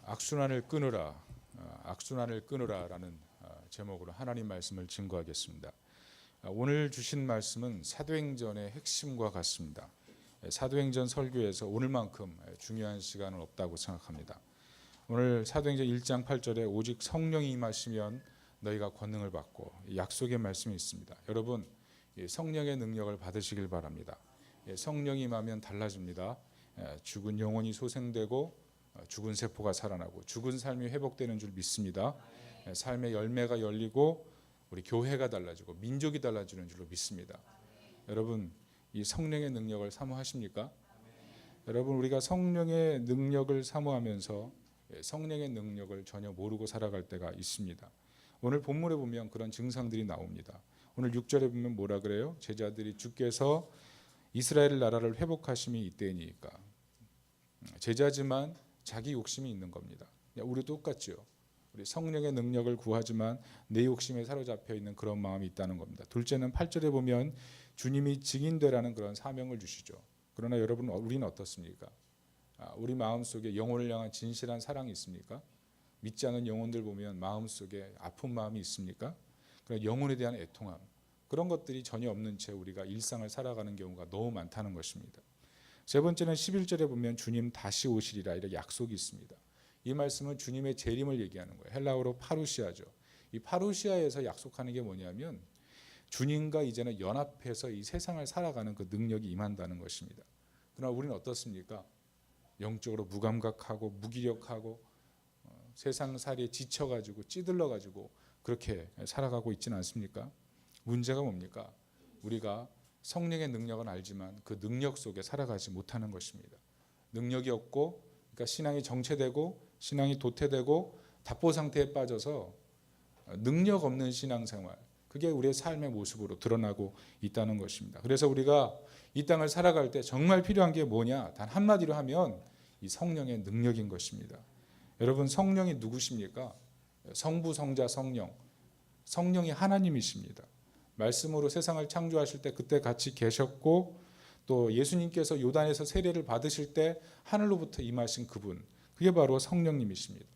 악순환을 끊으라, 악순환을 끊으라라는 제목으로 하나님 말씀을 증거하겠습니다. 오늘 주신 말씀은 사도행전의 핵심과 같습니다. 사도행전 설교에서 오늘만큼 중요한 시간은 없다고 생각합니다. 오늘 사도행전 1장 8절에 오직 성령이 임하시면 너희가 권능을 받고 약속의 말씀이 있습니다. 여러분 성령의 능력을 받으시길 바랍니다. 성령이 임하면 달라집니다. 죽은 영혼이 소생되고 죽은 세포가 살아나고 죽은 삶이 회복되는 줄 믿습니다. 삶의 열매가 열리고 우리 교회가 달라지고 민족이 달라지는 줄로 믿습니다. 여러분 이 성령의 능력을 사모하십니까? 여러분 우리가 성령의 능력을 사모하면서 성령의 능력을 전혀 모르고 살아갈 때가 있습니다. 오늘 본문에 보면 그런 증상들이 나옵니다. 오늘 6절에 보면 뭐라 그래요? 제자들이 주께서 이스라엘 나라를 회복하심이 이때이니까. 제자지만 자기 욕심이 있는 겁니다. 우리도 똑같죠. 우리 성령의 능력을 구하지만 내 욕심에 사로잡혀 있는 그런 마음이 있다는 겁니다. 둘째는 8절에 보면 주님이 증인되라는 그런 사명을 주시죠. 그러나 여러분 우리는 어떻습니까? 우리 마음속에 영혼을 향한 진실한 사랑이 있습니까? 믿지 않은 영혼들 보면 마음속에 아픈 마음이 있습니까? 그런 영혼에 대한 애통함, 그런 것들이 전혀 없는 채 우리가 일상을 살아가는 경우가 너무 많다는 것입니다. 세 번째는 11절에 보면 주님 다시 오시리라 이렇게 약속이 있습니다. 이 말씀은 주님의 재림을 얘기하는 거예요. 헬라어로 파루시아죠. 이 파루시아에서 약속하는 게 뭐냐면 주님과 이제는 연합해서 이 세상을 살아가는 그 능력이 임한다는 것입니다. 그러나 우리는 어떻습니까? 영적으로 무감각하고 무기력하고 세상살이에 지쳐가지고 찌들러가지고 그렇게 살아가고 있지는 않습니까? 문제가 뭡니까? 우리가 성령의 능력은 알지만 그 능력 속에 살아가지 못하는 것입니다. 능력이 없고 그러니까 신앙이 정체되고 신앙이 도태되고 답보 상태에 빠져서 능력 없는 신앙생활, 그게 우리의 삶의 모습으로 드러나고 있다는 것입니다. 그래서 우리가 이 땅을 살아갈 때 정말 필요한 게 뭐냐? 단 한마디로 하면 이 성령의 능력인 것입니다. 여러분 성령이 누구십니까? 성부, 성자, 성령. 성령이 하나님이십니다. 말씀으로 세상을 창조하실 때 그때 같이 계셨고 또 예수님께서 요단에서 세례를 받으실 때 하늘로부터 임하신 그분, 그게 바로 성령님이십니다.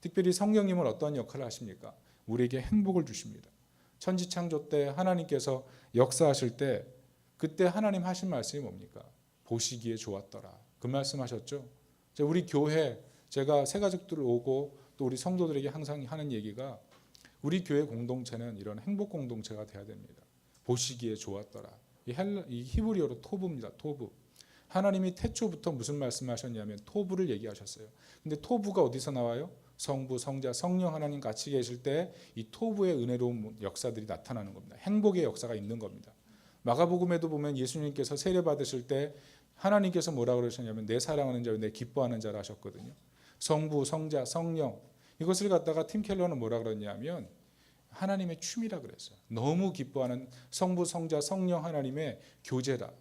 특별히 성령님은 어떤 역할을 하십니까? 우리에게 행복을 주십니다. 천지창조 때 하나님께서 역사하실 때 그때 하나님 하신 말씀이 뭡니까? 보시기에 좋았더라. 그 말씀하셨죠. 우리 교회 제가 새가족들 오고 또 우리 성도들에게 항상 하는 얘기가 우리 교회 공동체는 이런 행복 공동체가 돼야 됩니다. 보시기에 좋았더라. 이 히브리어로 토부입니다. 토부. 하나님이 태초부터 무슨 말씀하셨냐면 토부를 얘기하셨어요. 근데 토부가 어디서 나와요? 성부, 성자, 성령 하나님 같이 계실 때 이 토부의 은혜로운 역사들이 나타나는 겁니다. 행복의 역사가 있는 겁니다. 마가복음에도 보면 예수님께서 세례 받으실 때 하나님께서 뭐라 그러셨냐면 내 사랑하는 자요 내 기뻐하는 자라 하셨거든요. 성부, 성자, 성령, 이것을 갖다가 팀 켈러는 뭐라 그러냐면 하나님의 춤이라 그랬어요. 너무 기뻐하는 성부, 성자, 성령 하나님의 교제다.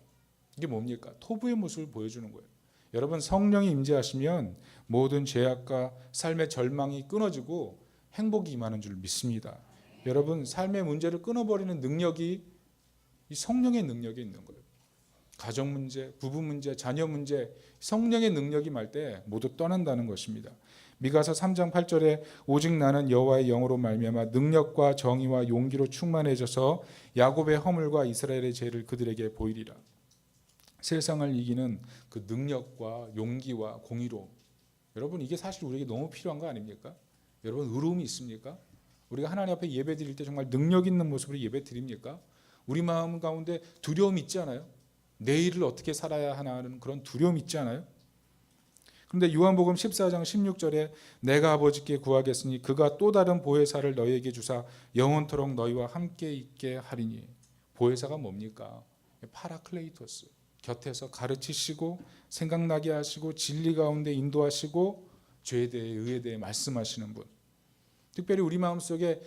이게 뭡니까? 토부의 모습을 보여주는 거예요. 여러분 성령이 임재하시면 모든 죄악과 삶의 절망이 끊어지고 행복이 임하는 줄 믿습니다. 여러분 삶의 문제를 끊어버리는 능력이 이 성령의 능력이 있는 거예요. 가정 문제, 부부 문제, 자녀 문제, 성령의 능력이 임할 때 모두 떠난다는 것입니다. 미가서 3장 8절에 오직 나는 여호와의 영으로 말미암아 능력과 정의와 용기로 충만해져서 야곱의 허물과 이스라엘의 죄를 그들에게 보이리라. 세상을 이기는 그 능력과 용기와 공의로움, 여러분 이게 사실 우리에게 너무 필요한 거 아닙니까? 여러분 의로움이 있습니까? 우리가 하나님 앞에 예배 드릴 때 정말 능력 있는 모습으로 예배 드립니까? 우리 마음 가운데 두려움이 있지 않아요? 내일을 어떻게 살아야 하나 하는 그런 두려움이 있지 않아요? 그런데 요한복음 14장 16절에 내가 아버지께 구하겠으니 그가 또 다른 보혜사를 너희에게 주사 영원토록 너희와 함께 있게 하리니. 보혜사가 뭡니까? 파라클레이토스, 곁에서 가르치시고 생각나게 하시고 진리 가운데 인도하시고 죄에 대해 의에 대해 말씀하시는 분. 특별히 우리 마음속에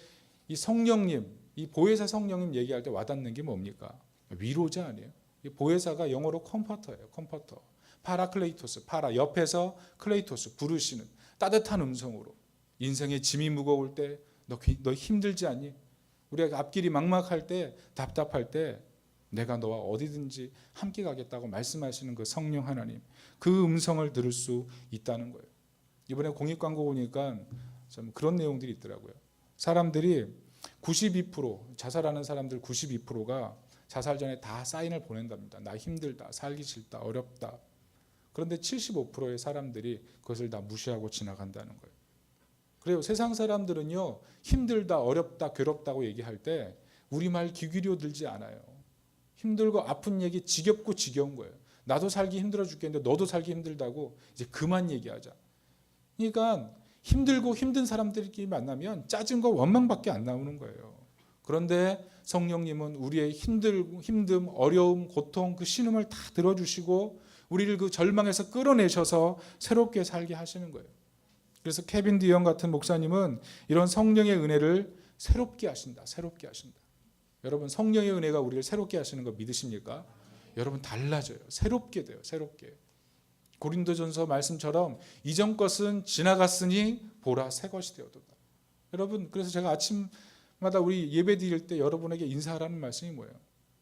이 성령님, 이 보혜사 성령님 얘기할 때 와닿는 게 뭡니까? 위로자 아니에요? 이 보혜사가 영어로 컴포터예요. 컴포터. 파라클레이토스, 파라 옆에서 클레이토스 부르시는 따뜻한 음성으로 인생의 짐이 무거울 때 너 힘들지 않니? 우리가 앞길이 막막할 때 답답할 때 내가 너와 어디든지 함께 가겠다고 말씀하시는 그 성령 하나님, 그 음성을 들을 수 있다는 거예요. 이번에 공익 광고 보니까 좀 그런 내용들이 있더라고요. 사람들이 92% 자살하는 사람들 92%가 자살 전에 다 사인을 보낸답니다. 나 힘들다, 살기 싫다, 어렵다. 그런데 75%의 사람들이 그것을 다 무시하고 지나간다는 거예요. 그래요. 세상 사람들은요, 힘들다, 어렵다, 괴롭다고 얘기할 때 우리말 귀 기울여 들지 않아요. 힘들고 아픈 얘기 지겹고 지겨운 거예요. 나도 살기 힘들어 죽겠는데 너도 살기 힘들다고 이제 그만 얘기하자. 그러니까 힘들고 힘든 사람들끼리 만나면 짜증과 원망밖에 안 나오는 거예요. 그런데 성령님은 우리의 힘듦, 어려움, 고통, 그 신음을 다 들어주시고 우리를 그 절망에서 끌어내셔서 새롭게 살게 하시는 거예요. 그래서 케빈 디언 같은 목사님은 이런 성령의 은혜를 새롭게 하신다. 새롭게 하신다. 여러분, 성령의 은혜가 우리를 새롭게 하시는 거 믿으십니까? 여러분, 달라져요. 새롭게 돼요. 새롭게. 고린도전서 말씀처럼 이전 것은 지나갔으니 보라 새 것이 되었도다. 여러분, 그래서 제가 아침마다 우리 예배 드릴 때 여러분에게 인사하라는 말씀이 뭐예요?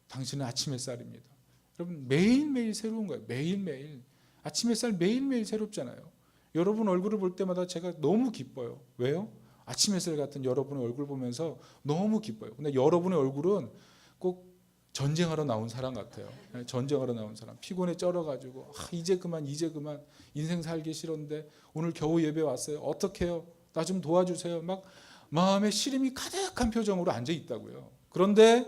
당신은 아침 햇살입니다. 여러분, 매일매일 새로운 거예요. 매일매일. 아침 햇살 매일매일 새롭잖아요. 여러분 얼굴을 볼 때마다 제가 너무 기뻐요. 왜요? 아침 햇살 같은 여러분의 얼굴 보면서 너무 기뻐요. 근데 여러분의 얼굴은 꼭 전쟁하러 나온 사람 같아요. 전쟁하러 나온 사람. 피곤에 쩔어가지고 이제 그만 인생 살기 싫은데 오늘 겨우 예배 왔어요. 어떡해요? 나 좀 도와주세요. 막 마음에 시름이 가득한 표정으로 앉아 있다고요. 그런데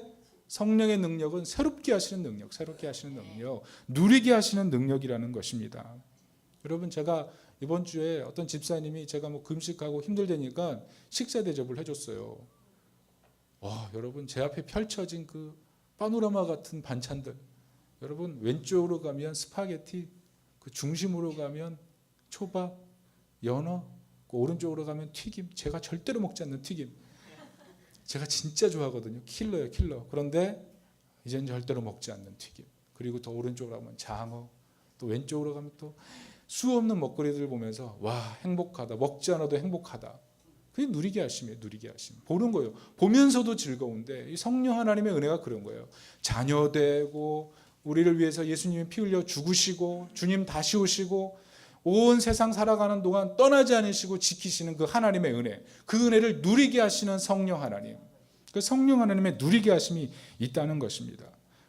성령의 능력은 새롭게 하시는 능력, 새롭게 하시는 능력, 누리게 하시는 능력이라는 것입니다. 여러분, 제가 이번 주에 어떤 집사님이 제가 뭐 금식하고 힘들다니까 식사 대접을 해줬어요. 와, 여러분, 제 앞에 펼쳐진 그 파노라마 같은 반찬들. 여러분, 왼쪽으로 가면 스파게티, 그 중심으로 가면 초밥, 연어, 그 오른쪽으로 가면 튀김. 제가 절대로 먹지 않는 튀김. 제가 진짜 좋아하거든요. 킬러예요, 킬러. 그런데 이제는 절대로 먹지 않는 튀김. 그리고 더 오른쪽으로 가면 장어. 또 왼쪽으로 가면 또 수 없는 먹거리들 보면서 와, 행복하다. 먹지 않아도 행복하다. 그게 누리게 하심이에요. 누리게 하심. 보는 거예요. 보면서도 즐거운데 이 성령 하나님의 은혜가 그런 거예요. 자녀되고 우리를 위해서 예수님이 피 흘려 죽으시고 주님 다시 오시고 온 세상 살아가는 동안 떠나지 않으시고 지키시는 그 하나님의 은혜. 그 은혜를 누리게 하시는 성령 하나님. 그 성령 하나님의 누리게 하심이 있다는 것입니다.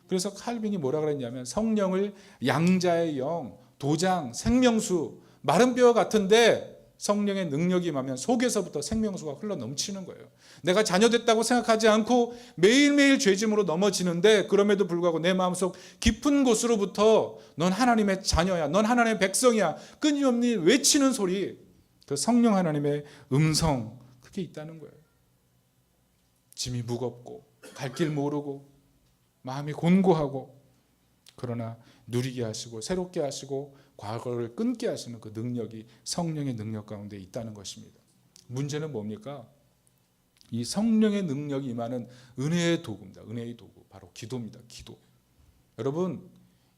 그래서 칼빈이 뭐라 그랬냐면 성령을 양자의 영, 도장, 생명수, 마른 뼈 같은데 성령의 능력이 임하면 속에서부터 생명수가 흘러 넘치는 거예요. 내가 자녀됐다고 생각하지 않고 매일매일 죄짐으로 넘어지는데 그럼에도 불구하고 내 마음속 깊은 곳으로부터 넌 하나님의 자녀야, 넌 하나님의 백성이야 끊임없이 외치는 소리, 그 성령 하나님의 음성, 그게 있다는 거예요. 짐이 무겁고 갈 길 모르고 마음이 곤고하고 그러나 누리게 하시고 새롭게 하시고 과거를 끊게 하시는 그 능력이 성령의 능력 가운데 있다는 것입니다. 문제는 뭡니까? 이 성령의 능력이 임하는 은혜의 도구입니다. 은혜의 도구. 바로 기도입니다. 기도. 여러분,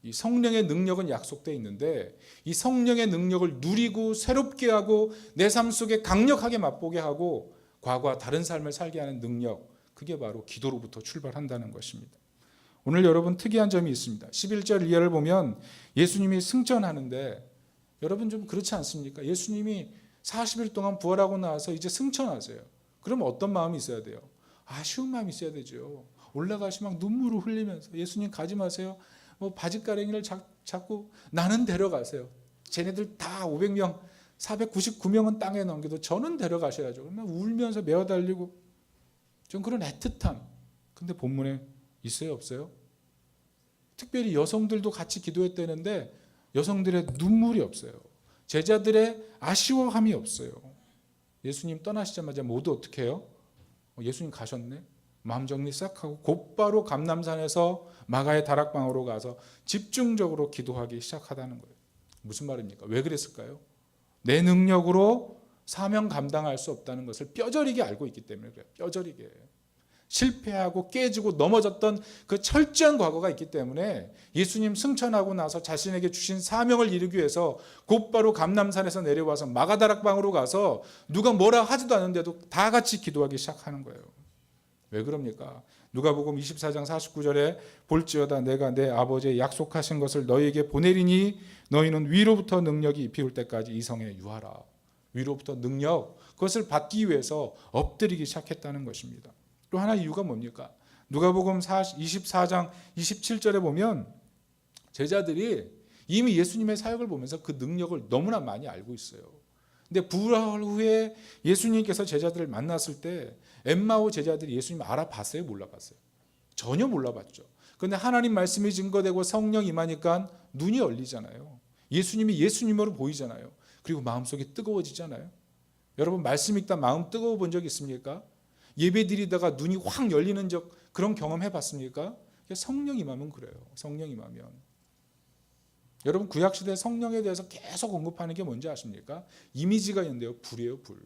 이 성령의 능력은 약속되어 있는데 이 성령의 능력을 누리고 새롭게 하고 내 삶 속에 강력하게 맛보게 하고 과거와 다른 삶을 살게 하는 능력, 그게 바로 기도로부터 출발한다는 것입니다. 오늘 여러분 특이한 점이 있습니다. 11절 이하를 보면 예수님이 승천하는데 여러분 좀 그렇지 않습니까? 예수님이 40일 동안 부활하고 나서 이제 승천하세요. 그럼 어떤 마음이 있어야 돼요? 아쉬운 마음이 있어야 되죠. 올라가시면 눈물을 흘리면서 예수님 가지 마세요. 뭐 바짓가랭이를 잡고 나는 데려가세요. 쟤네들 다 500명, 499명은 땅에 넘겨도 저는 데려가셔야죠. 그러면 울면서 메어달리고 좀 그런 애틋함. 근데 본문에 있어요, 없어요? 특별히 여성들도 같이 기도했다는데 여성들의 눈물이 없어요. 제자들의 아쉬워함이 없어요. 예수님 떠나시자마자 모두 어떻게 해요? 예수님 가셨네? 마음 정리 싹 하고 곧바로 감람산에서 마가의 다락방으로 가서 집중적으로 기도하기 시작하다는 거예요. 무슨 말입니까? 왜 그랬을까요? 내 능력으로 사명 감당할 수 없다는 것을 뼈저리게 알고 있기 때문에 그래요. 뼈저리게. 실패하고 깨지고 넘어졌던 그 철저한 과거가 있기 때문에 예수님 승천하고 나서 자신에게 주신 사명을 이루기 위해서 곧바로 감람산에서 내려와서 마가다락방으로 가서 누가 뭐라 하지도 않는데도 다 같이 기도하기 시작하는 거예요. 왜 그럽니까? 누가복음 24장 49절에 볼지어다 내가 내 아버지의 약속하신 것을 너희에게 보내리니 너희는 위로부터 능력이 비올 때까지 이 성에 유하라. 위로부터 능력, 그것을 받기 위해서 엎드리기 시작했다는 것입니다. 또 하나 이유가 뭡니까? 누가복음 24장 27절에 보면 제자들이 이미 예수님의 사역을 보면서 그 능력을 너무나 많이 알고 있어요. 근데 부활 후에 예수님께서 제자들을 만났을 때 엠마오 제자들이 예수님 알아봤어요? 몰라봤어요? 전혀 몰라봤죠. 그런데 하나님 말씀이 증거되고 성령 임하니까 눈이 열리잖아요. 예수님이 예수님으로 보이잖아요. 그리고 마음속이 뜨거워지잖아요. 여러분 말씀 읽다 마음 뜨거워 본 적 있습니까? 예배 드리다가 눈이 확 열리는 그런 경험 해봤습니까? 성령 임하면 그래요. 성령 임하면. 여러분 구약시대 성령에 대해서 계속 언급하는 게 뭔지 아십니까? 이미지가 있는데요. 불이에요. 불.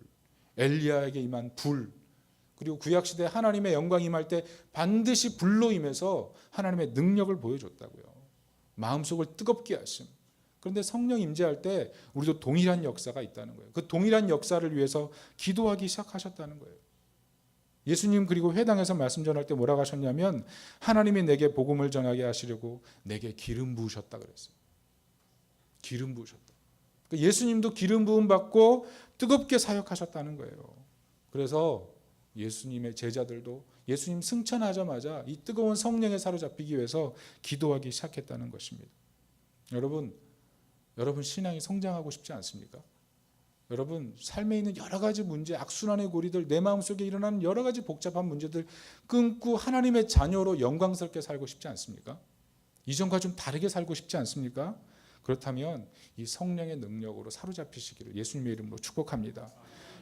엘리야에게 임한 불. 그리고 구약시대 하나님의 영광 임할 때 반드시 불로 임해서 하나님의 능력을 보여줬다고요. 마음속을 뜨겁게 하심. 그런데 성령 임재할 때 우리도 동일한 역사가 있다는 거예요. 그 동일한 역사를 위해서 기도하기 시작하셨다는 거예요. 예수님 그리고 회당에서 말씀 전할 때 뭐라고 하셨냐면 하나님이 내게 복음을 전하게 하시려고 내게 기름 부으셨다 그랬어요. 기름 부으셨다. 그러니까 예수님도 기름 부음 받고 뜨겁게 사역하셨다는 거예요. 그래서 예수님의 제자들도 예수님 승천하자마자 이 뜨거운 성령에 사로잡히기 위해서 기도하기 시작했다는 것입니다. 여러분 신앙이 성장하고 싶지 않습니까? 여러분 삶에 있는 여러 가지 문제, 악순환의 고리들, 내 마음속에 일어나는 여러 가지 복잡한 문제들 끊고 하나님의 자녀로 영광스럽게 살고 싶지 않습니까? 이전과 좀 다르게 살고 싶지 않습니까? 그렇다면 이 성령의 능력으로 사로잡히시기를 예수님의 이름으로 축복합니다.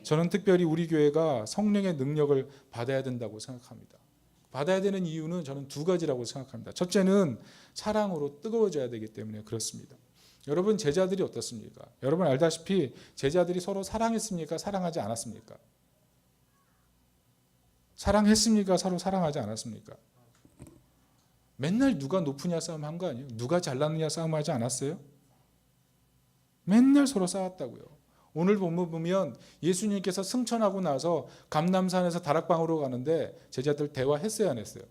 저는 특별히 우리 교회가 성령의 능력을 받아야 된다고 생각합니다. 받아야 되는 이유는 저는 두 가지라고 생각합니다. 첫째는 사랑으로 뜨거워져야 되기 때문에 그렇습니다. 여러분 제자들이 어떻습니까? 여러분 알다시피 제자들이 서로 사랑했습니까? 사랑하지 않았습니까? 사랑했습니까? 서로 사랑하지 않았습니까? 맨날 누가 높으냐 싸움 한 거 아니에요? 누가 잘났느냐 싸움 하지 않았어요? 맨날 서로 싸웠다고요. 오늘 본문 보면 예수님께서 승천하고 나서 감람산에서 다락방으로 가는데 제자들 대화했어요, 안 했어요?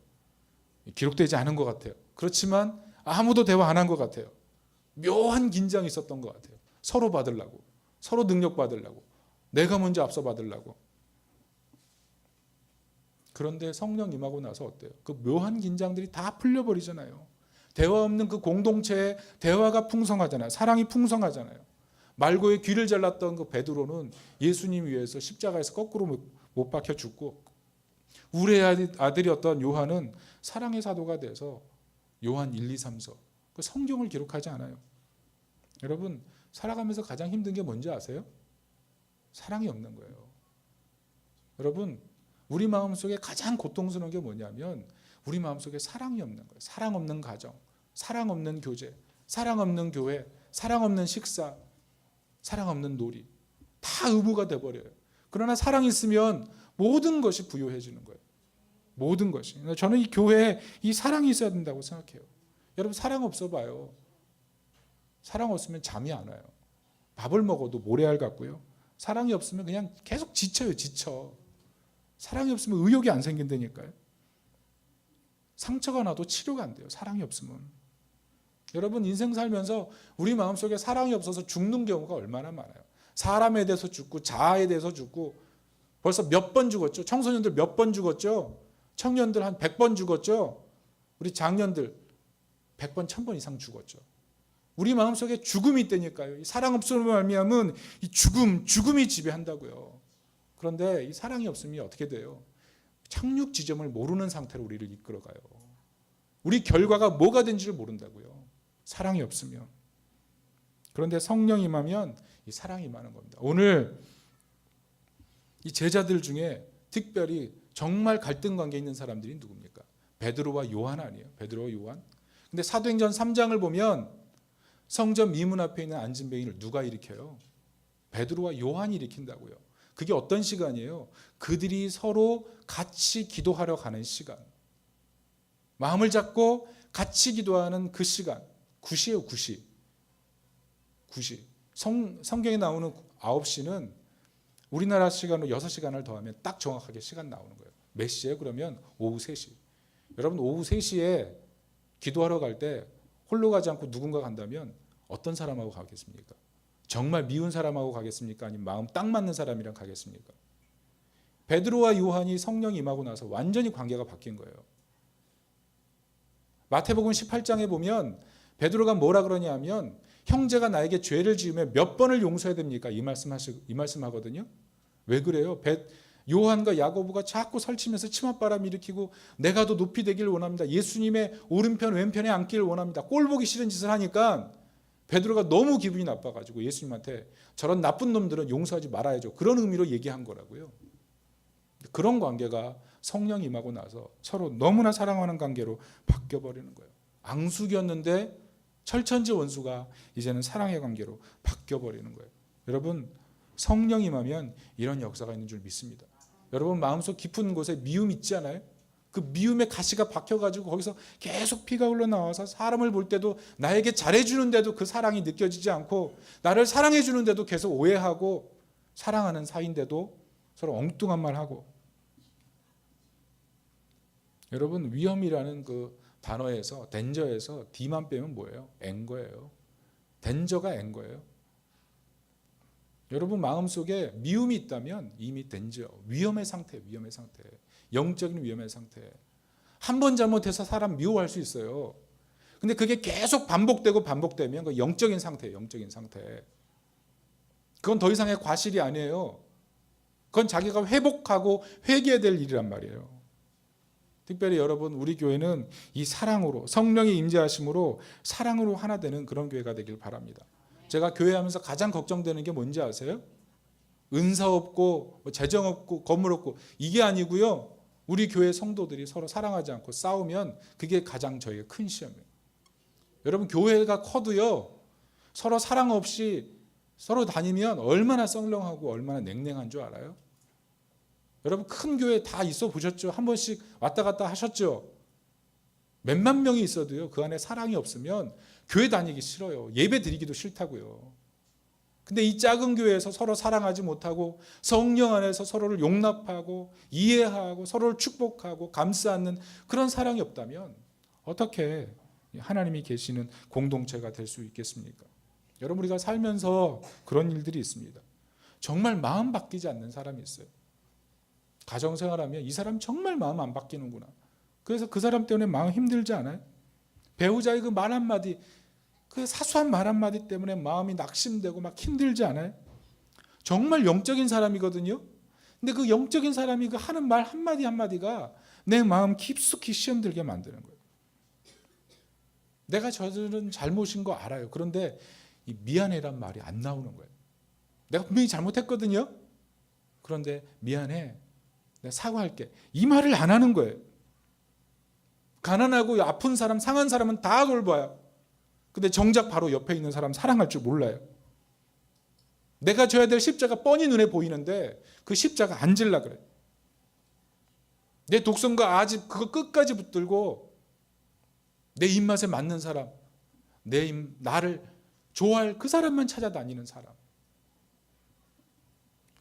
기록되지 않은 것 같아요. 그렇지만 아무도 대화 안 한 것 같아요. 묘한 긴장이 있었던 것 같아요. 서로 받으려고, 서로 능력 받으려고, 내가 먼저 앞서 받으려고. 그런데 성령 임하고 나서 어때요? 그 묘한 긴장들이 다 풀려버리잖아요. 대화 없는 그 공동체에 대화가 풍성하잖아요. 사랑이 풍성하잖아요. 말고의 귀를 잘랐던 그 베드로는 예수님 위해서 십자가에서 거꾸로 못 박혀 죽고, 우리의 아들이었던 요한은 사랑의 사도가 돼서 요한 1, 2, 3서 그 성경을 기록하지 않아요. 여러분 살아가면서 가장 힘든 게 뭔지 아세요? 사랑이 없는 거예요. 여러분 우리 마음속에 가장 고통스러운 게 뭐냐면 우리 마음속에 사랑이 없는 거예요. 사랑 없는 가정, 사랑 없는 교제, 사랑 없는 교회, 사랑 없는 식사, 사랑 없는 놀이, 다 의무가 돼버려요. 그러나 사랑이 있으면 모든 것이 부요해지는 거예요. 모든 것이. 저는 이 교회에 이 사랑이 있어야 된다고 생각해요. 여러분 사랑 없어 봐요. 사랑 없으면 잠이 안 와요. 밥을 먹어도 모래알 같고요. 사랑이 없으면 그냥 계속 지쳐요. 지쳐. 사랑이 없으면 의욕이 안 생긴다니까요. 상처가 나도 치료가 안 돼요. 사랑이 없으면. 여러분 인생 살면서 우리 마음속에 사랑이 없어서 죽는 경우가 얼마나 많아요. 사람에 대해서 죽고 자아에 대해서 죽고 벌써 몇 번 죽었죠. 청소년들 몇 번 죽었죠. 청년들 한 100번 죽었죠. 우리 장년들 100번, 1000번 이상 죽었죠. 우리 마음속에 죽음이 있다니까요. 사랑 없음으로 말미암은 이 죽음이 지배한다고요. 그런데 이 사랑이 없으면 어떻게 돼요? 착륙 지점을 모르는 상태로 우리를 이끌어가요. 우리 결과가 뭐가 된지를 모른다고요. 사랑이 없으면. 그런데 성령 임하면 이 사랑이 임하는 겁니다. 오늘 이 제자들 중에 특별히 정말 갈등 관계에 있는 사람들이 누굽니까? 베드로와 요한 아니에요? 베드로와 요한? 근데 사도행전 3장을 보면 성전 미문 앞에 있는 안진뱅이를 누가 일으켜요? 베드로와 요한이 일으킨다고요. 그게 어떤 시간이에요? 그들이 서로 같이 기도하러 가는 시간. 마음을 잡고 같이 기도하는 그 시간. 9시예요, 9시. 9시. 성경에 나오는 9시는 우리나라 시간으로 6시간을 더하면 딱 정확하게 시간 나오는 거예요. 몇 시에? 그러면 오후 3시. 여러분 오후 3시에 기도하러 갈 때 홀로 가지 않고 누군가 간다면 어떤 사람하고 가겠습니까? 정말 미운 사람하고 가겠습니까? 아니면 마음 딱 맞는 사람이랑 가겠습니까? 베드로와 요한이 성령이 임하고 나서 완전히 관계가 바뀐 거예요. 마태복음 18장에 보면 베드로가 뭐라 그러냐 하면 형제가 나에게 죄를 지으면 몇 번을 용서해야 됩니까? 이 말씀하거든요. 왜 그래요? 요한과 야고보가 자꾸 설치면서 치맛바람 일으키고 내가 더 높이 되길 원합니다. 예수님의 오른편 왼편에 앉기를 원합니다. 꼴 보기 싫은 짓을 하니까 베드로가 너무 기분이 나빠가지고 예수님한테 저런 나쁜 놈들은 용서하지 말아야죠. 그런 의미로 얘기한 거라고요. 그런 관계가 성령 임하고 나서 서로 너무나 사랑하는 관계로 바뀌어버리는 거예요. 앙숙이었는데 철천지 원수가 이제는 사랑의 관계로 바뀌어버리는 거예요. 여러분, 성령 임하면 이런 역사가 있는 줄 믿습니다. 여러분 마음속 깊은 곳에 미움 있지 않아요? 그 미움의 가시가 박혀가지고 거기서 계속 피가 흘러나와서 사람을 볼 때도 나에게 잘해주는데도 그 사랑이 느껴지지 않고 나를 사랑해주는데도 계속 오해하고 사랑하는 사이인데도 서로 엉뚱한 말 하고. 여러분 위험이라는 그 단어에서 덴저에서 D만 빼면 뭐예요? 앵거예요. 덴저가 앵거예요. 여러분 마음속에 미움이 있다면 이미 덴저, 위험의 상태, 영적인 위험의 상태. 한 번 잘못해서 사람 미워할 수 있어요. 근데 그게 계속 반복되면 그 영적인 상태예요. 영적인 상태. 그건 더 이상의 과실이 아니에요. 그건 자기가 회복하고 회개해야 될 일이란 말이에요. 특별히 여러분 우리 교회는 이 사랑으로 성령의 임재하심으로 사랑으로 하나 되는 그런 교회가 되길 바랍니다. 제가 교회하면서 가장 걱정되는 게 뭔지 아세요? 은사 없고 재정 없고 건물 없고 이게 아니고요. 우리 교회 성도들이 서로 사랑하지 않고 싸우면 그게 가장 저희의 큰 시험이에요. 여러분 교회가 커도요. 서로 사랑 없이 서로 다니면 얼마나 썰렁하고 얼마나 냉랭한 줄 알아요? 여러분 큰 교회 다 있어 보셨죠? 한 번씩 왔다 갔다 하셨죠? 몇만 명이 있어도요. 그 안에 사랑이 없으면 교회 다니기 싫어요. 예배 드리기도 싫다고요. 근데 이 작은 교회에서 서로 사랑하지 못하고 성령 안에서 서로를 용납하고 이해하고 서로를 축복하고 감싸는 그런 사랑이 없다면 어떻게 하나님이 계시는 공동체가 될 수 있겠습니까? 여러분 우리가 살면서 그런 일들이 있습니다. 정말 마음 바뀌지 않는 사람이 있어요. 가정생활하면 이 사람 정말 마음 안 바뀌는구나. 그래서 그 사람 때문에 마음 힘들지 않아요? 배우자의 그 말 한마디, 그 사소한 말 한마디 때문에 마음이 낙심되고 막 힘들지 않아요? 정말 영적인 사람이거든요. 근데 그 영적인 사람이 그 하는 말 한마디 한마디가 내 마음 깊숙이 시험들게 만드는 거예요. 내가 저들은 잘못인 거 알아요. 그런데 이 미안해란 말이 안 나오는 거예요. 내가 분명히 잘못했거든요. 그런데 미안해. 내가 사과할게. 이 말을 안 하는 거예요. 가난하고 아픈 사람, 상한 사람은 다 돌봐요. 근데 정작 바로 옆에 있는 사람 사랑할 줄 몰라요. 내가 져야 될 십자가 뻔히 눈에 보이는데 그 십자가 안 질라 그래. 내 독선과 아집 그거 끝까지 붙들고 내 입맛에 맞는 사람, 나를 좋아할 그 사람만 찾아다니는 사람.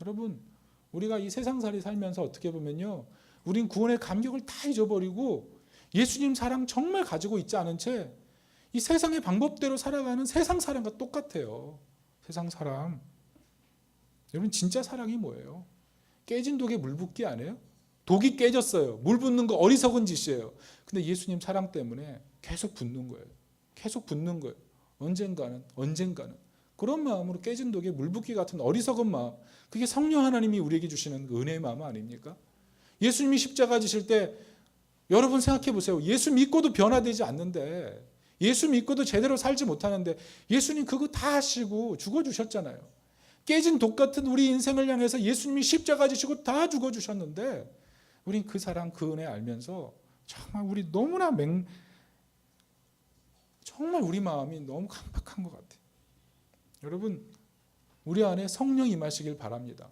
여러분 우리가 이 세상살이 살면서 어떻게 보면요. 우린 구원의 감격을 다 잊어버리고 예수님 사랑 정말 가지고 있지 않은 채 이 세상의 방법대로 살아가는 세상 사랑과 똑같아요. 세상 사랑. 여러분 진짜 사랑이 뭐예요? 깨진 독에 물 붓기 아니에요? 독이 깨졌어요. 물 붓는 거 어리석은 짓이에요. 근데 예수님 사랑 때문에 계속 붓는 거예요. 계속 붓는 거예요. 언젠가는 그런 마음으로 깨진 독에 물 붓기 같은 어리석은 마음. 그게 성령 하나님이 우리에게 주시는 은혜의 마음 아닙니까? 예수님이 십자가 지실 때 여러분 생각해 보세요. 예수 믿고도 변화되지 않는데 예수 믿고도 제대로 살지 못하는데 예수님 그거 다 하시고 죽어주셨잖아요. 깨진 독 같은 우리 인생을 향해서 예수님이 십자가 지시고 다 죽어주셨는데 우린 그 사랑 그 은혜 알면서 정말 우리 너무나 정말 우리 마음이 너무 강팍한 것 같아요. 여러분 우리 안에 성령 임하시길 바랍니다.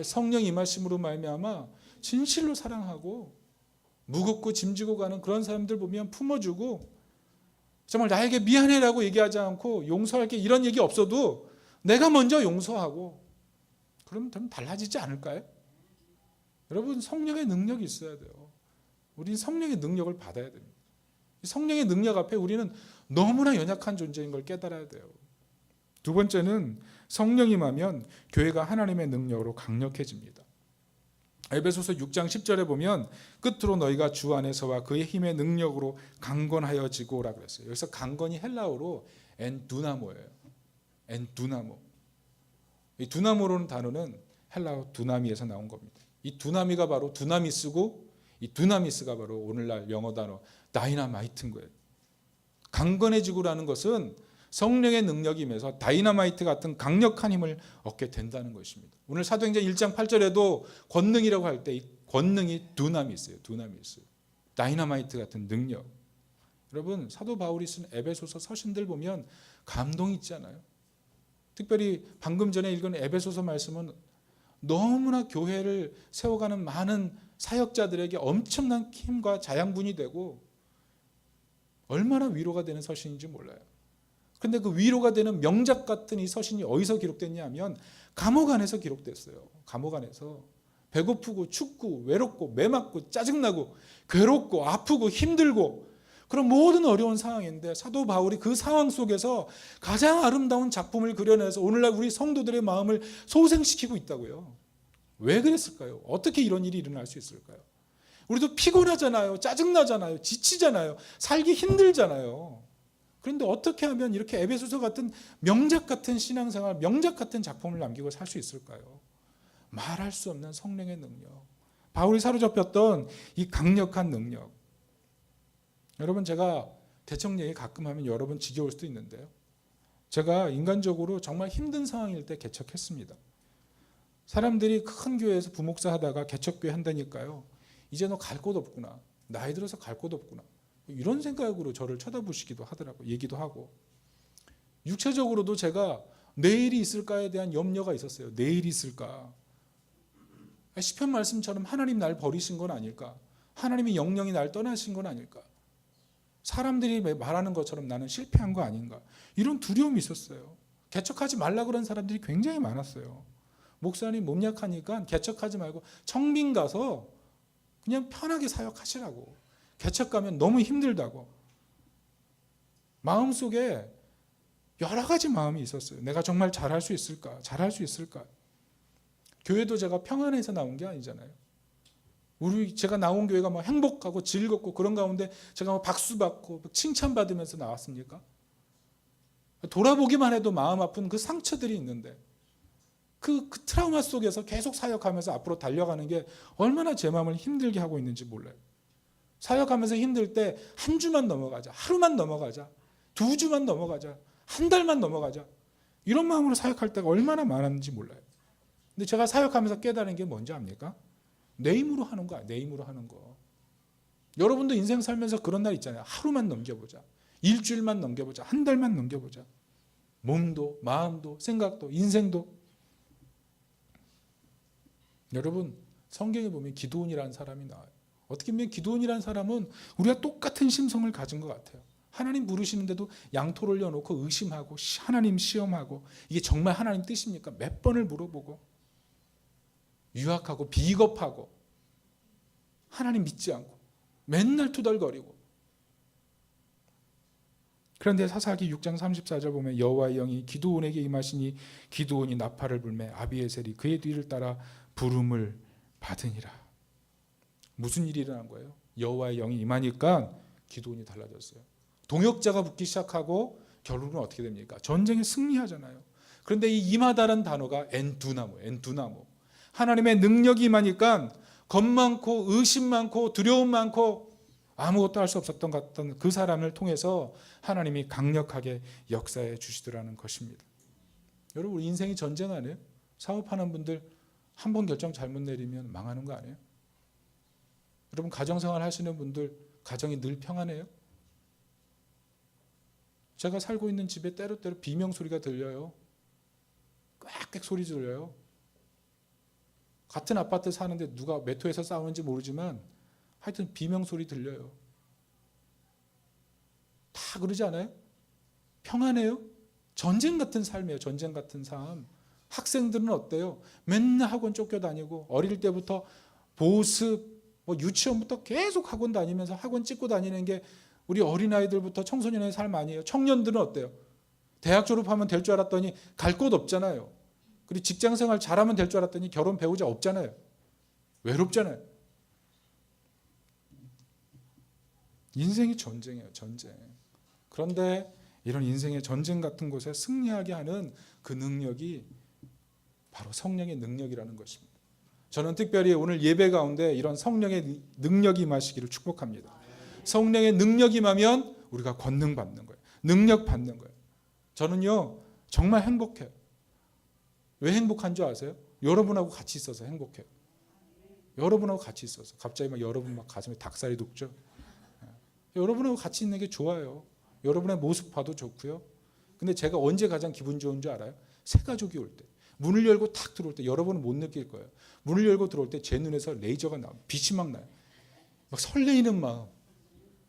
성령 임하심으로 말미암아 진실로 사랑하고 무겁고 짐지고 가는 그런 사람들 보면 품어주고 정말 나에게 미안해라고 얘기하지 않고 용서할게 이런 얘기 없어도 내가 먼저 용서하고 그러면 좀 달라지지 않을까요? 여러분 성령의 능력이 있어야 돼요. 우리는 성령의 능력을 받아야 됩니다. 성령의 능력 앞에 우리는 너무나 연약한 존재인 걸 깨달아야 돼요. 두 번째는 성령이 임하면 교회가 하나님의 능력으로 강력해집니다. 에베소서 6장 10절에 보면 끝으로 너희가 주 안에서와 그의 힘의 능력으로 강건하여지고라고 그랬어요. 여기서 강건이 헬라어로 엔두나모예요. 엔두나모. 이 두나모라는 단어는 헬라어 두나미에서 나온 겁니다. 이 두나미가 바로 두나미스고 이 두나미스가 바로 오늘날 영어 단어 다이나마이트인 거예요. 강건해지고라는 것은 성령의 능력이 임해서 다이나마이트 같은 강력한 힘을 얻게 된다는 것입니다. 오늘 사도행전 1장 8절에도 권능이라고 할 때 이 권능이 두나미스예요. 두나미스. 다이나마이트 같은 능력. 여러분 사도 바울이 쓴 에베소서 서신들 보면 감동이 있잖아요. 특별히 방금 전에 읽은 에베소서 말씀은 너무나 교회를 세워가는 많은 사역자들에게 엄청난 힘과 자양분이 되고 얼마나 위로가 되는 서신인지 몰라요. 그런데 그 위로가 되는 명작 같은 이 서신이 어디서 기록됐냐 하면 감옥 안에서 기록됐어요. 감옥 안에서 배고프고 춥고 외롭고 매맞고 짜증나고 괴롭고 아프고 힘들고 그런 모든 어려운 상황인데 사도 바울이 그 상황 속에서 가장 아름다운 작품을 그려내서 오늘날 우리 성도들의 마음을 소생시키고 있다고요. 왜 그랬을까요? 어떻게 이런 일이 일어날 수 있을까요? 우리도 피곤하잖아요. 짜증나잖아요. 지치잖아요. 살기 힘들잖아요. 그런데 어떻게 하면 이렇게 에베소서 같은 명작 같은 신앙생활, 명작 같은 작품을 남기고 살 수 있을까요? 말할 수 없는 성령의 능력. 바울이 사로잡혔던 이 강력한 능력. 여러분 제가 개척 얘기 가끔 하면 여러분 지겨울 수도 있는데요. 제가 인간적으로 정말 힘든 상황일 때 개척했습니다. 사람들이 큰 교회에서 부목사 하다가 개척교회 한다니까요. 이제 너 갈 곳 없구나. 나이 들어서 갈 곳 없구나. 이런 생각으로 저를 쳐다보시기도 하더라고요. 얘기도 하고. 육체적으로도 제가 내일이 있을까에 대한 염려가 있었어요. 내일이 있을까. 시편 말씀처럼 하나님 날 버리신 건 아닐까. 하나님이 영영이 날 떠나신 건 아닐까. 사람들이 말하는 것처럼 나는 실패한 거 아닌가. 이런 두려움이 있었어요. 개척하지 말라 그런 사람들이 굉장히 많았어요. 목사님 몸 약하니까 개척하지 말고 청빙 가서 그냥 편하게 사역하시라고. 개척 가면 너무 힘들다고. 마음속에 여러 가지 마음이 있었어요. 내가 정말 잘할 수 있을까? 잘할 수 있을까? 교회도 제가 평안해서 나온 게 아니잖아요. 제가 나온 교회가 막 행복하고 즐겁고 그런 가운데 제가 막 박수 받고 칭찬받으면서 나왔습니까? 돌아보기만 해도 마음 아픈 그 상처들이 있는데 그 트라우마 속에서 계속 사역하면서 앞으로 달려가는 게 얼마나 제 마음을 힘들게 하고 있는지 몰라요. 사역하면서 힘들 때 한 주만 넘어가자, 하루만 넘어가자, 2주만 넘어가자, 한 달만 넘어가자 이런 마음으로 사역할 때가 얼마나 많았는지 몰라요. 근데 제가 사역하면서 깨달은 게 뭔지 압니까? 내 힘으로 하는 거야. 내 힘으로 하는 거. 여러분도 인생 살면서 그런 날 있잖아요. 하루만 넘겨보자. 일주일만 넘겨보자. 한 달만 넘겨보자. 몸도 마음도 생각도 인생도. 여러분 성경에 보면 기드온이라는 사람이 나와요. 어떻게 보면 기드온이라는 사람은 우리가 똑같은 심성을 가진 것 같아요. 하나님 부르시는데도 양토 올려놓고 의심하고 하나님 시험하고 이게 정말 하나님 뜻입니까? 몇 번을 물어보고 유학하고 비겁하고 하나님 믿지 않고 맨날 투덜거리고. 그런데 사사기 6장 34절 보면 여호와의 영이 기드온에게 임하시니 기드온이 나팔을 불매 아비에셀이 그의 뒤를 따라 부름을 받으니라. 무슨 일이 일어난 거예요? 여호와의 영이 임하니까 기드온이 달라졌어요. 동역자가 붙기 시작하고 결국은 어떻게 됩니까? 전쟁에 승리하잖아요. 그런데 이 임하다라는 단어가 엔두나모. 하나님의 능력이 임하니까 겁 많고 의심 많고 두려움 많고 아무것도 할 수 없었던 것 같던 그 사람을 통해서 하나님이 강력하게 역사해 주시더라는 것입니다. 여러분 우리 인생이 전쟁 아니에요? 사업하는 분들 한 번 결정 잘못 내리면 망하는 거 아니에요? 여러분 가정생활 하시는 분들 가정이 늘 평안해요? 제가 살고 있는 집에 때로때로 비명소리가 들려요. 꽥꽥 소리 들려요. 같은 아파트 사는데 누가 몇 호에서 싸우는지 모르지만 하여튼 비명소리 들려요. 다 그러지 않아요? 평안해요? 전쟁 같은 삶이에요. 전쟁 같은 삶. 학생들은 어때요? 맨날 학원 쫓겨다니고 어릴 때부터 보습, 유치원부터 계속 학원 다니면서 학원 찍고 다니는 게 우리 어린아이들부터 청소년의 삶 아니에요? 청년들은 어때요? 대학 졸업하면 될 줄 알았더니 갈 곳 없잖아요. 그리고 직장생활 잘하면 될 줄 알았더니 결혼 배우자 없잖아요. 외롭잖아요. 인생이 전쟁이에요. 전쟁. 그런데 이런 인생의 전쟁 같은 곳에 승리하게 하는 그 능력이 바로 성령의 능력이라는 것입니다. 저는 특별히 오늘 예배 가운데 이런 성령의 능력이 임하시기를 축복합니다. 성령의 능력이 임하면 우리가 권능 받는 거예요. 능력 받는 거예요. 저는요 정말 행복해요. 왜 행복한 줄 아세요? 여러분하고 같이 있어서 행복해요. 여러분하고 같이 있어서 갑자기 막 여러분 막 가슴에 닭살이 돋죠. 여러분하고 같이 있는 게 좋아요. 여러분의 모습 봐도 좋고요. 근데 제가 언제 가장 기분 좋은 줄 알아요? 새 가족이 올 때. 문을 열고 탁 들어올 때 여러분은 못 느낄 거예요. 문을 열고 들어올 때 제 눈에서 레이저가 나와요. 빛이 막 나요. 막 설레이는 마음.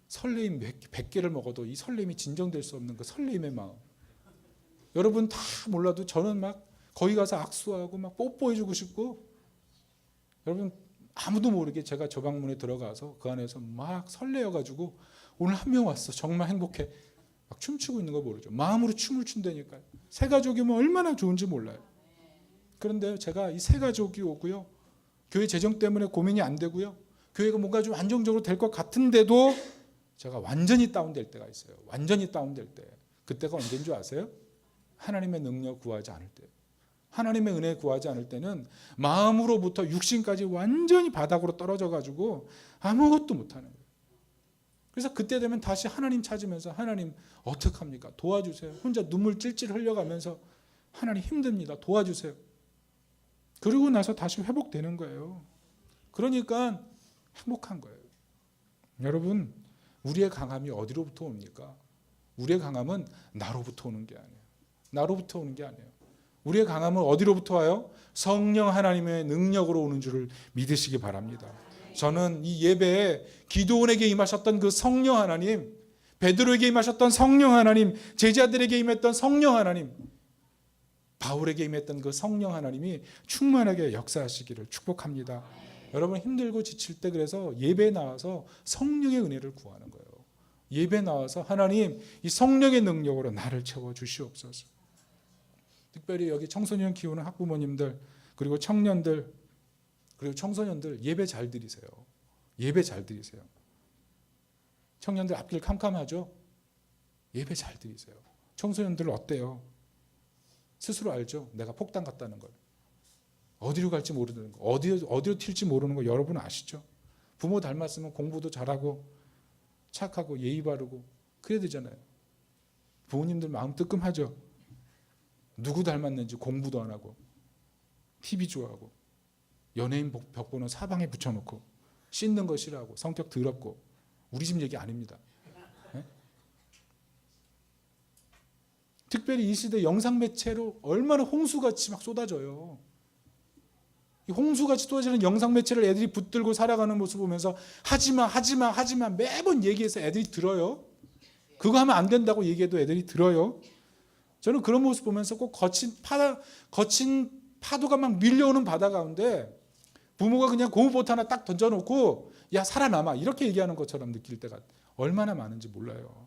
설레임 100개를 먹어도 이 설레임이 진정될 수 없는 그 설레임의 마음. 여러분 다 몰라도 저는 막 거기 가서 악수하고 막 뽀뽀해주고 싶고 여러분 아무도 모르게 제가 저 방문에 들어가서 그 안에서 막 설레어가지고 오늘 한 명 왔어. 정말 행복해. 막 춤추고 있는 거 모르죠. 마음으로 춤을 춘다니까요. 새 가족이면 얼마나 좋은지 몰라요. 그런데 제가 이 새 가족이 오고요. 교회 재정 때문에 고민이 안 되고요. 교회가 뭔가 좀 안정적으로 될 것 같은데도 제가 완전히 다운될 때가 있어요. 완전히 다운될 때. 그때가 언제인 줄 아세요? 하나님의 능력 구하지 않을 때. 하나님의 은혜 구하지 않을 때는 마음으로부터 육신까지 완전히 바닥으로 떨어져 가지고 아무것도 못하는 거예요. 그래서 그때 되면 다시 하나님 찾으면서 하나님 어떡합니까? 도와주세요. 혼자 눈물 찔찔 흘려가면서 하나님 힘듭니다. 도와주세요. 그러고 나서 다시 회복되는 거예요. 그러니까 행복한 거예요. 여러분 우리의 강함이 어디로부터 옵니까? 우리의 강함은 나로부터 오는 게 아니에요. 나로부터 오는 게 아니에요. 우리의 강함은 어디로부터 와요? 성령 하나님의 능력으로 오는 줄을 믿으시기 바랍니다. 저는 이 예배에 기도원에게 임하셨던 그 성령 하나님, 베드로에게 임하셨던 성령 하나님, 제자들에게 임했던 성령 하나님, 바울에게 임했던 그 성령 하나님이 충만하게 역사하시기를 축복합니다. 여러분 힘들고 지칠 때 그래서 예배에 나와서 성령의 은혜를 구하는 거예요. 예배에 나와서 하나님 이 성령의 능력으로 나를 채워 주시옵소서. 특별히 여기 청소년 키우는 학부모님들 그리고 청년들 그리고 청소년들 예배 잘 드리세요. 예배 잘 드리세요. 청년들 앞길 캄캄하죠? 예배 잘 드리세요. 청소년들 어때요? 스스로 알죠? 내가 폭탄 같다는 걸. 어디로 갈지 모르는 거. 어디로 튈지 모르는 거 여러분 아시죠? 부모 닮았으면 공부도 잘하고 착하고 예의 바르고 그래야 되잖아요. 부모님들 마음 뜨끔하죠? 누구 닮았는지 공부도 안 하고 TV 좋아하고 연예인 벽보는 사방에 붙여놓고 씻는 거 싫어하고 성격 더럽고 우리 집 얘기 아닙니다. 네? 특별히 이 시대 영상 매체로 얼마나 홍수같이 막 쏟아져요. 이 홍수같이 쏟아지는 영상 매체를 애들이 붙들고 살아가는 모습 보면서 하지마 매번 얘기해서 애들이 들어요. 그거 하면 안 된다고 얘기해도 애들이 들어요. 저는 그런 모습 보면서 꼭 거친 파도가 막 밀려오는 바다 가운데 부모가 그냥 고무보트 하나 딱 던져놓고 야 살아남아 이렇게 얘기하는 것처럼 느낄 때가 얼마나 많은지 몰라요.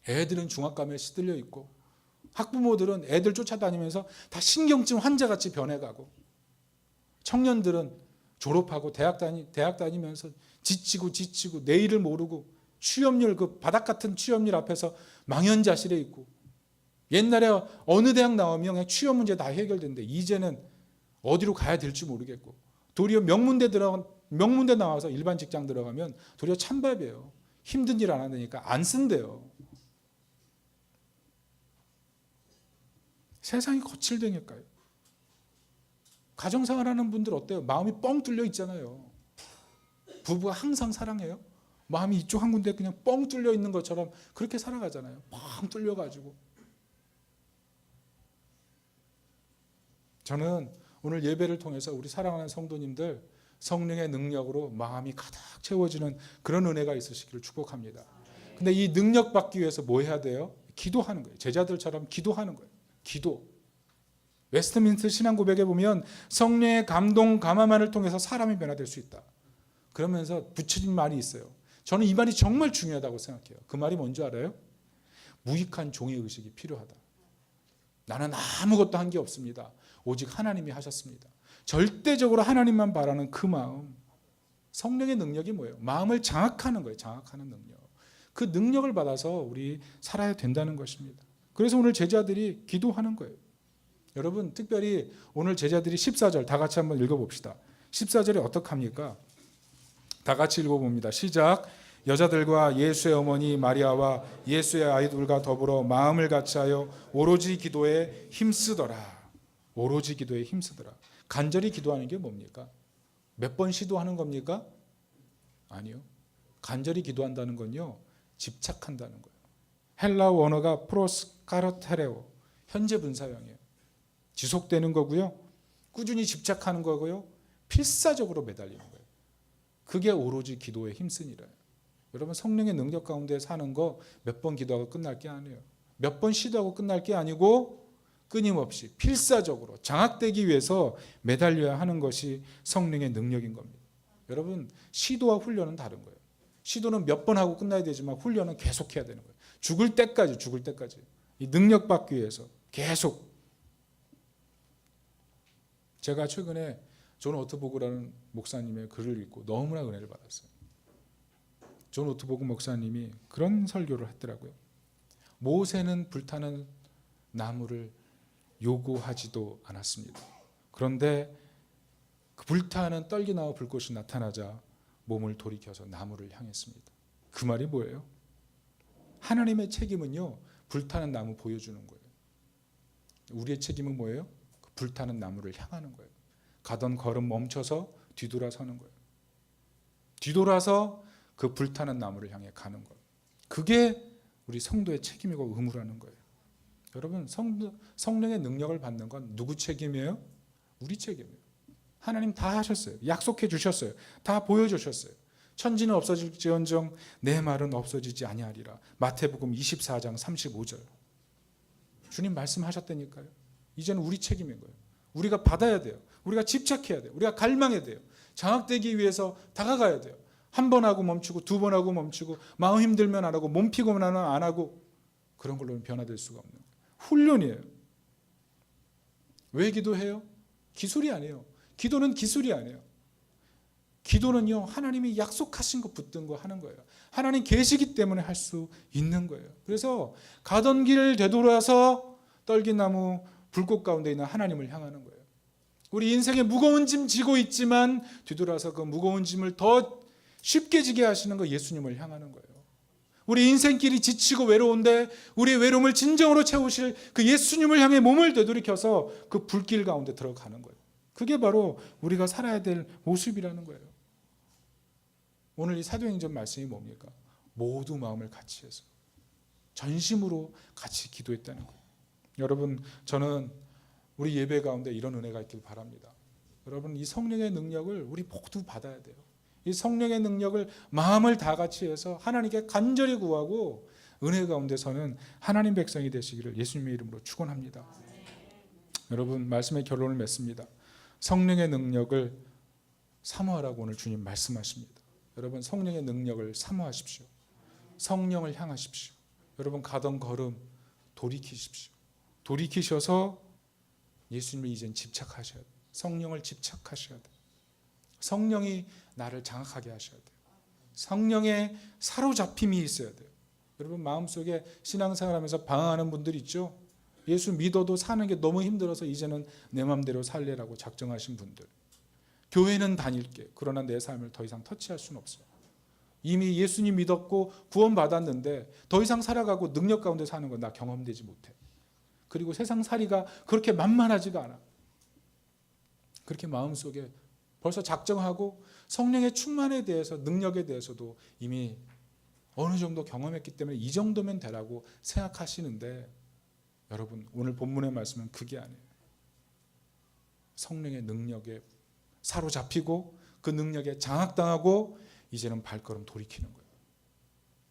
애들은 중압감에 시들려 있고 학부모들은 애들 쫓아다니면서 다 신경증 환자같이 변해가고 청년들은 졸업하고 대학 다니면서 지치고 내일을 모르고 취업률 그 바닥 같은 취업률 앞에서 망연자실해 있고 옛날에 어느 대학 나오면 그냥 취업 문제 다 해결된대. 이제는 어디로 가야 될지 모르겠고 도리어 명문대 나와서 일반 직장 들어가면 도리어 찬밥이에요. 힘든 일 안 하니까 안 쓴대요. 세상이 거칠다니까요. 가정생활하는 분들 어때요? 마음이 뻥 뚫려 있잖아요. 부부가 항상 사랑해요. 마음이 이쪽 한 군데 그냥 뻥 뚫려 있는 것처럼 그렇게 살아가잖아요. 뻥 뚫려가지고. 저는 오늘 예배를 통해서 우리 사랑하는 성도님들 성령의 능력으로 마음이 가득 채워지는 그런 은혜가 있으시기를 축복합니다. 근데 이 능력 받기 위해서 뭐 해야 돼요? 기도하는 거예요. 제자들처럼 기도하는 거예요. 기도. 웨스트민스터 신앙고백에 보면 성령의 감동 감화만을 통해서 사람이 변화될 수 있다. 그러면서 붙여진 말이 있어요. 저는 이 말이 정말 중요하다고 생각해요. 그 말이 뭔지 알아요? 무익한 종의 의식이 필요하다. 나는 아무것도 한 게 없습니다. 오직 하나님이 하셨습니다. 절대적으로 하나님만 바라는 그 마음. 성령의 능력이 뭐예요? 마음을 장악하는 거예요. 장악하는 능력. 그 능력을 받아서 우리 살아야 된다는 것입니다. 그래서 오늘 제자들이 기도하는 거예요. 여러분, 특별히 오늘 제자들이 14절 다 같이 한번 읽어봅시다. 14절에 어떻게 합니까? 다 같이 읽어봅니다. 시작. 여자들과 예수의 어머니 마리아와 예수의 아이들과 더불어 마음을 같이하여 오로지 기도에 힘쓰더라. 오로지 기도에 힘쓰더라. 간절히 기도하는 게 뭡니까? 몇 번 시도하는 겁니까? 아니요. 간절히 기도한다는 건요, 집착한다는 거예요. 헬라어 원어가 프로스카르테레오, 현재 분사형이에요. 지속되는 거고요, 꾸준히 집착하는 거고요, 필사적으로 매달리는 거예요. 그게 오로지 기도에 힘쓰니라요. 여러분, 성령의 능력 가운데 사는 거 몇 번 기도하고 끝날 게 아니에요. 몇 번 시도하고 끝날 게 아니고 끊임없이 필사적으로 장악되기 위해서 매달려야 하는 것이 성령의 능력인 겁니다. 여러분, 시도와 훈련은 다른 거예요. 시도는 몇 번 하고 끝나야 되지만 훈련은 계속해야 되는 거예요. 죽을 때까지 이 능력 받기 위해서 계속. 제가 최근에 존 오트보그라는 목사님의 글을 읽고 너무나 은혜를 받았어요. 존 오트보그 목사님이 그런 설교를 했더라고요. 모세는 불타는 나무를 요구하지도 않았습니다. 그런데 그 불타는 떨기나무 불꽃이 나타나자 몸을 돌이켜서 나무를 향했습니다. 그 말이 뭐예요? 하나님의 책임은요, 불타는 나무 보여주는 거예요. 우리의 책임은 뭐예요? 그 불타는 나무를 향하는 거예요. 가던 걸음 멈춰서 뒤돌아서는 거예요. 뒤돌아서 그 불타는 나무를 향해 가는 거예요. 그게 우리 성도의 책임이고 의무라는 거예요. 여러분, 성령의 능력을 받는 건 누구 책임이에요? 우리 책임이에요. 하나님 다 하셨어요. 약속해 주셨어요. 다 보여주셨어요. 천지는 없어질지언정 내 말은 없어지지 아니하리라. 마태복음 24장 35절. 주님 말씀하셨다니까요. 이제는 우리 책임인 거예요. 우리가 받아야 돼요. 우리가 집착해야 돼요. 우리가 갈망해야 돼요. 장악되기 위해서 다가가야 돼요. 한 번 하고 멈추고 두 번 하고 멈추고 마음 힘들면 안 하고 몸 피곤하면 안 하고 그런 걸로는 변화될 수가 없는 거예요. 훈련이에요. 왜 기도해요? 기술이 아니에요. 기도는 기술이 아니에요. 기도는요, 하나님이 약속하신 거 붙든 거 하는 거예요. 하나님 계시기 때문에 할 수 있는 거예요. 그래서 가던 길을 되돌아서 떨기나무 불꽃 가운데 있는 하나님을 향하는 거예요. 우리 인생에 무거운 짐 지고 있지만 뒤돌아서 그 무거운 짐을 더 쉽게 지게 하시는 거 예수님을 향하는 거예요. 우리 인생길이 지치고 외로운데 우리 외로움을 진정으로 채우실 그 예수님을 향해 몸을 되돌이켜서 그 불길 가운데 들어가는 거예요. 그게 바로 우리가 살아야 될 모습이라는 거예요. 오늘 이 사도행전 말씀이 뭡니까? 모두 마음을 같이 해서 전심으로 같이 기도했다는 거예요. 여러분, 저는 우리 예배 가운데 이런 은혜가 있길 바랍니다. 여러분, 이 성령의 능력을 우리 모두 받아야 돼요. 이 성령의 능력을 마음을 다 같이 해서 하나님께 간절히 구하고 은혜 가운데서는 하나님 백성이 되시기를 예수님의 이름으로 축원합니다. 여러분, 말씀의 결론을 맺습니다. 성령의 능력을 사모하라고 오늘 주님 말씀하십니다. 여러분, 성령의 능력을 사모하십시오. 성령을 향하십시오. 여러분, 가던 걸음 돌이키십시오. 돌이키셔서 예수님을 이젠 집착하셔야 돼요. 성령을 집착하셔야 돼요. 성령이 나를 장악하게 하셔야 돼요. 성령의 사로잡힘이 있어야 돼요. 여러분, 마음속에 신앙생활하면서 방황하는 분들 있죠? 예수 믿어도 사는 게 너무 힘들어서 이제는 내 마음대로 살래라고 작정하신 분들. 교회는 다닐게. 그러나 내 삶을 더 이상 터치할 수는 없어요. 이미 예수님 믿었고 구원받았는데 더 이상 살아가고 능력 가운데 사는 건 나 경험되지 못해. 그리고 세상 살이가 그렇게 만만하지가 않아. 그렇게 마음속에 벌써 작정하고 성령의 충만에 대해서, 능력에 대해서도 이미 어느 정도 경험했기 때문에 이 정도면 되라고 생각하시는데, 여러분, 오늘 본문의 말씀은 그게 아니에요. 성령의 능력에 사로잡히고 그 능력에 장악당하고 이제는 발걸음 돌이키는 거예요.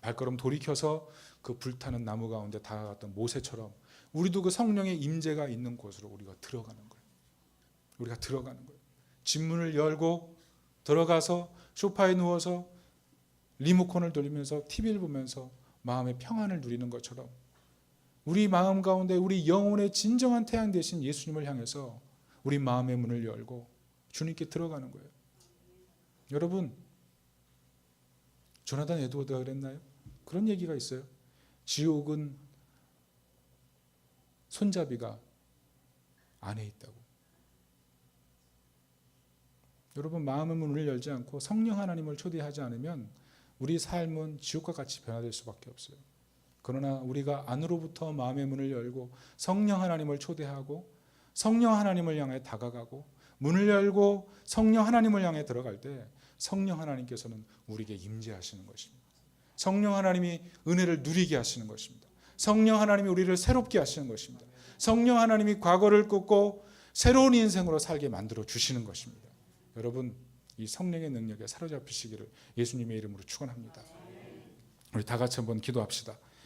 발걸음 돌이켜서 그 불타는 나무 가운데 다가갔던 모세처럼 우리도 그 성령의 임재가 있는 곳으로 우리가 들어가는 거예요. 우리가 들어가는 거예요. 집문을 열고 들어가서 소파에 누워서 리모컨을 돌리면서 TV를 보면서 마음의 평안을 누리는 것처럼 우리 마음 가운데 우리 영혼의 진정한 태양 되신 예수님을 향해서 우리 마음의 문을 열고 주님께 들어가는 거예요. 여러분, 조나단 에드워드가 그랬나요? 그런 얘기가 있어요. 지옥은 손잡이가 안에 있다고. 여러분, 마음의 문을 열지 않고 성령 하나님을 초대하지 않으면 우리 삶은 지옥과 같이 변화될 수밖에 없어요. 그러나 우리가 안으로부터 마음의 문을 열고 성령 하나님을 초대하고 성령 하나님을 향해 다가가고 문을 열고 성령 하나님을 향해 들어갈 때 성령 하나님께서는 우리에게 임재하시는 것입니다. 성령 하나님이 은혜를 누리게 하시는 것입니다. 성령 하나님이 우리를 새롭게 하시는 것입니다. 성령 하나님이 과거를 꺾고 새로운 인생으로 살게 만들어 주시는 것입니다. 여러분, 이 성령의 능력에 사로잡히시기를 예수님의 이름으로 축원합니다. 우리 다 같이 한번 기도합시다.